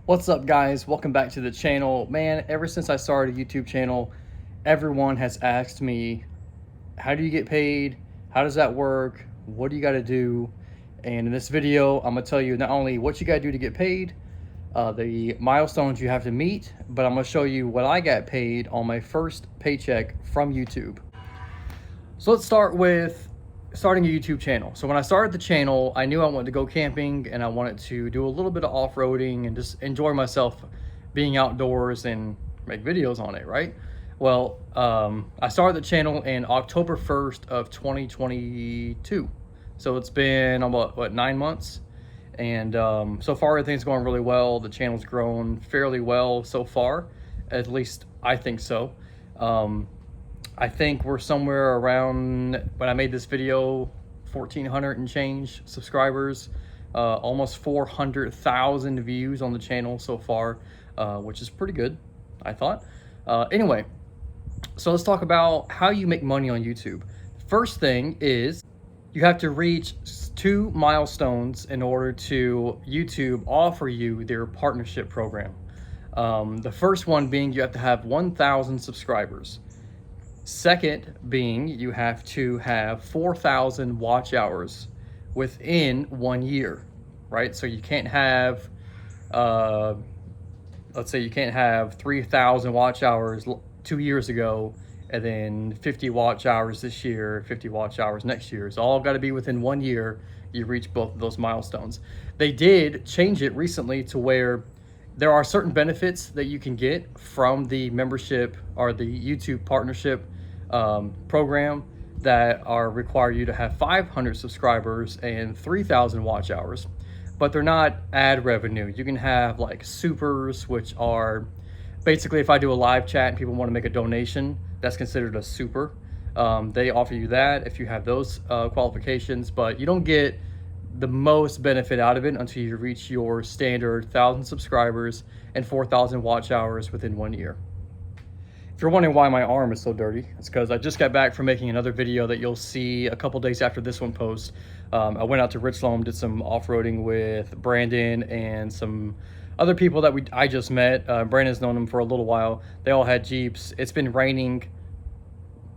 What's up, guys? Welcome back to the channel. Man, ever since I started a YouTube channel, everyone has asked me, how do you get paid? How does that work? What do you got to do? And in this video, I'm gonna tell you not only what you got to do to get paid, the milestones you have to meet, but I'm gonna show you what I got paid on my first paycheck from YouTube. So let's start with starting a YouTube channel. So when I started the channel, I knew I wanted to go camping and I wanted to do a little bit of off-roading and just enjoy myself being outdoors and make videos on it, right? Well, I started the channel in October 1st of 2022. So it's been about, what, 9 months? And so far everything's going really well. The channel's grown fairly well so far, at least I think so. I think we're somewhere around, when I made this video, 1,400 and change subscribers, almost 400,000 views on the channel so far, which is pretty good, I thought. Anyway, so let's talk about how you make money on YouTube. First thing is you have to reach 2 milestones in order to YouTube offer you their partnership program. The first one being you have to have 1,000 subscribers. Second being you have to have 4,000 watch hours within 1 year, right? So you can't have, let's say you can't have 3,000 watch hours 2 years ago and then 50 watch hours this year, 50 watch hours next year. It's all got to be within 1 year you reach both of those milestones. They did change it recently to where there are certain benefits that you can get from the membership or the YouTube partnership program that require you to have 500 subscribers and 3,000 watch hours, but they're not ad revenue. You can have like supers, which are basically if I do a live chat and people want to make a donation, that's considered a super. They offer you that if you have those qualifications, but you don't get the most benefit out of it until you reach your standard 1,000 subscribers and 4,000 watch hours within 1 year. If you're wondering why my arm is so dirty, it's because I just got back from making another video that you'll see a couple days after this one posts. I went out to Richland, did some off-roading with Brandon and some other people that I just met. Brandon's known them for a little while. They all had Jeeps. It's been raining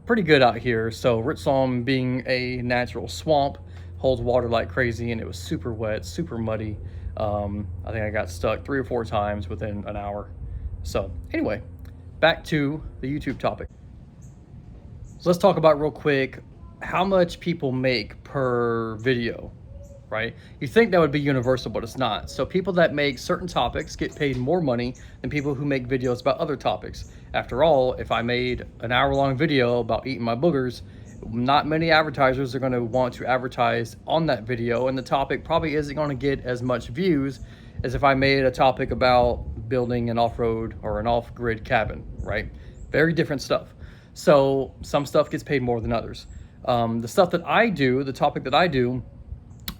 pretty good out here, so Richland, being a natural swamp, holds water like crazy, and it was super wet, super muddy. I think I got stuck 3 or 4 times within an hour. So anyway, back to the YouTube topic. So let's talk about real quick how much people make per video, right? You think that would be universal, but it's not. So people that make certain topics get paid more money than people who make videos about other topics. After all, if I made an hour-long video about eating my boogers, not many advertisers are going to want to advertise on that video, and the topic probably isn't going to get as much views as if I made a topic about building an off-road or an off-grid cabin, right? Very different stuff. So some stuff gets paid more than others. The stuff that I do, the topic that I do,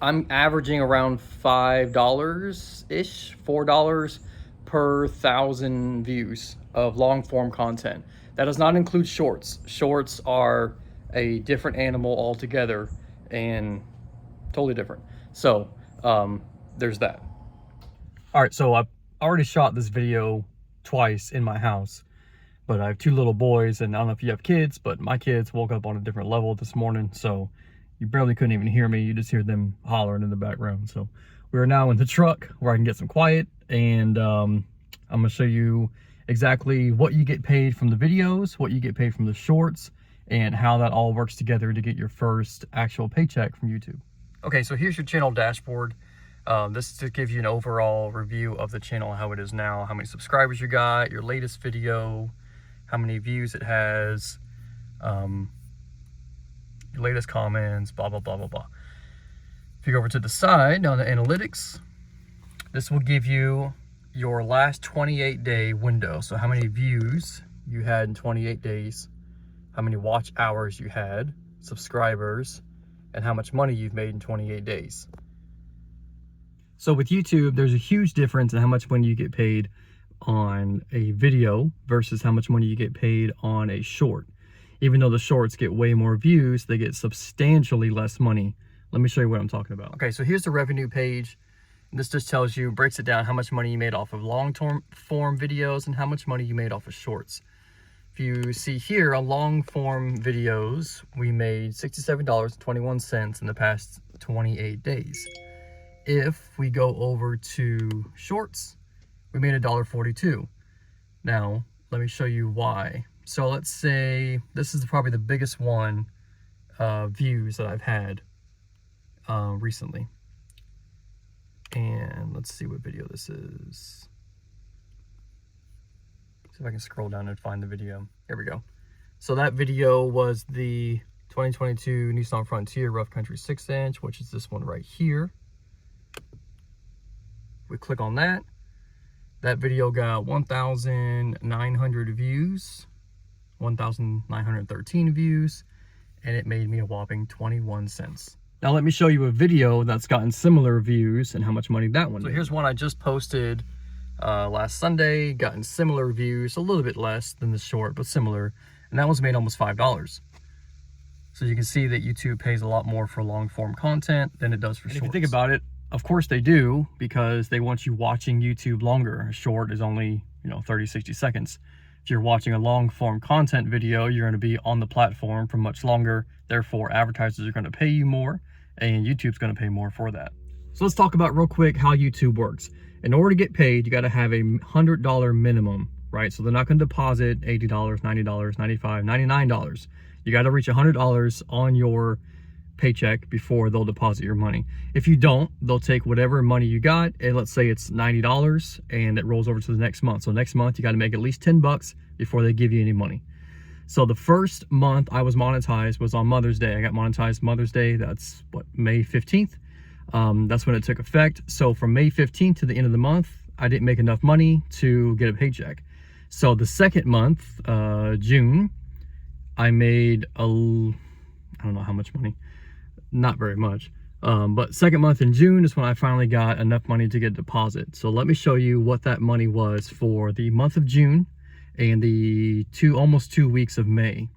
I'm averaging around $5-ish, $4 per 1,000 views of long-form content. That does not include shorts. Shorts are a different animal altogether and totally different. So there's that. All right, so I've already shot this video twice in my house, but I have 2 little boys, and I don't know if you have kids, but my kids woke up on a different level this morning, so you barely couldn't even hear me. You just hear them hollering in the background. So we are now in the truck where I can get some quiet, and I'm gonna show you exactly what you get paid from the videos, what you get paid from the shorts, and how that all works together to get your first actual paycheck from YouTube. Okay, so here's your channel dashboard. This is to give you an overall review of the channel, how it is now, how many subscribers you got, your latest video, how many views it has, your latest comments, blah, blah, blah, blah, blah. If you go over to the side, down to analytics, this will give you your last 28-day window. So how many views you had in 28 days, how many watch hours you had, subscribers, and how much money you've made in 28 days. So with YouTube, there's a huge difference in how much money you get paid on a video versus how much money you get paid on a short. Even though the shorts get way more views, they get substantially less money. Let me show you what I'm talking about. Okay, so here's the revenue page. This just tells you, breaks it down how much money you made off of long-form videos and how much money you made off of shorts. If you see here on long-form videos, we made $67.21 in the past 28 days. If we go over to shorts, we made $1.42. Now, let me show you why. So let's say this is probably the biggest one views that I've had recently. And let's see what video this is. See if I can scroll down and find the video. Here we go. So that video was the 2022 Nissan Frontier Rough Country 6-inch, which is this one right here. We click on that. That video got 1,900 views, 1,913 views, and it made me a whopping 21 cents. Now let me show you a video that's gotten similar views and how much money that one made. So here's one I just posted last Sunday, gotten similar views, a little bit less than the short, but similar, and that one's made almost $5. So you can see that YouTube pays a lot more for long form content than it does for shorts. If you think about it, of course they do, because they want you watching YouTube longer. A short is only, 30, 60 seconds. If you're watching a long form content video, you're going to be on the platform for much longer. Therefore, advertisers are going to pay you more, and YouTube's going to pay more for that. So let's talk about real quick how YouTube works. In order to get paid, you got to have a $100 minimum, right? So they're not going to deposit $80, $90, $95, $99. You got to reach $100 on your paycheck before they'll deposit your money. If you don't, they'll take whatever money you got, and let's say it's $90 and it rolls over to the next month. So next month you got to make at least 10 bucks before they give you any money. So the first month I was monetized was on Mother's Day. I got monetized Mother's Day. That's what, May 15th. That's when it took effect. So from May 15th to the end of the month, I didn't make enough money to get a paycheck. So the second month, June, I made I don't know how much money. Not very much, but second month in June is when I finally got enough money to get a deposit. So let me show you what that money was for the month of June and the almost 2 weeks of May.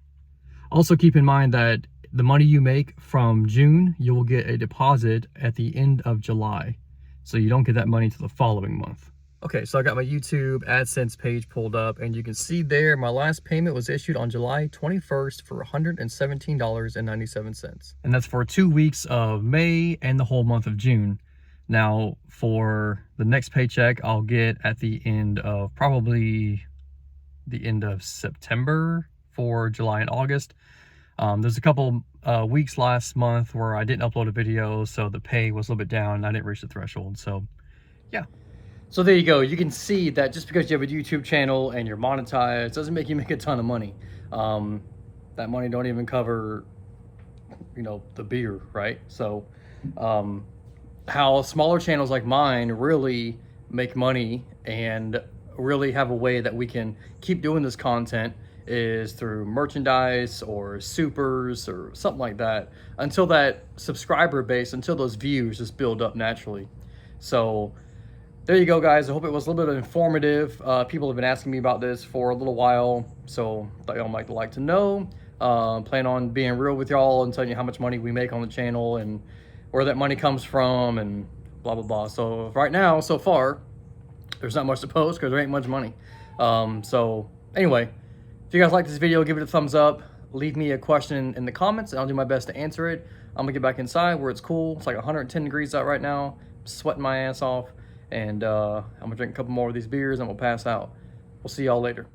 Also keep in mind that the money you make from June, you will get a deposit at the end of July. So you don't get that money until the following month. Okay, so I got my YouTube AdSense page pulled up, and you can see there my last payment was issued on July 21st for $117.97. And that's for 2 weeks of May and the whole month of June. Now, for the next paycheck, I'll get at the end of probably the end of September for July and August. There's a couple weeks last month where I didn't upload a video, so the pay was a little bit down and I didn't reach the threshold. So, yeah. So there you go. You can see that just because you have a YouTube channel and you're monetized doesn't make you make a ton of money. That money don't even cover, the beer, right? So how smaller channels like mine really make money and really have a way that we can keep doing this content is through merchandise or supers or something like that, until that subscriber base, until those views just build up naturally. So there you go, guys. I hope it was a little bit informative. People have been asking me about this for a little while, so thought y'all might like to know. Plan on being real with y'all and telling you how much money we make on the channel and where that money comes from and blah, blah, blah. So right now, so far, there's not much to post because there ain't much money. So anyway, if you guys like this video, give it a thumbs up. Leave me a question in the comments and I'll do my best to answer it. I'm gonna get back inside where it's cool. It's like 110 degrees out right now. I'm sweating my ass off. And I'm gonna drink a couple more of these beers and we'll pass out. We'll see y'all later.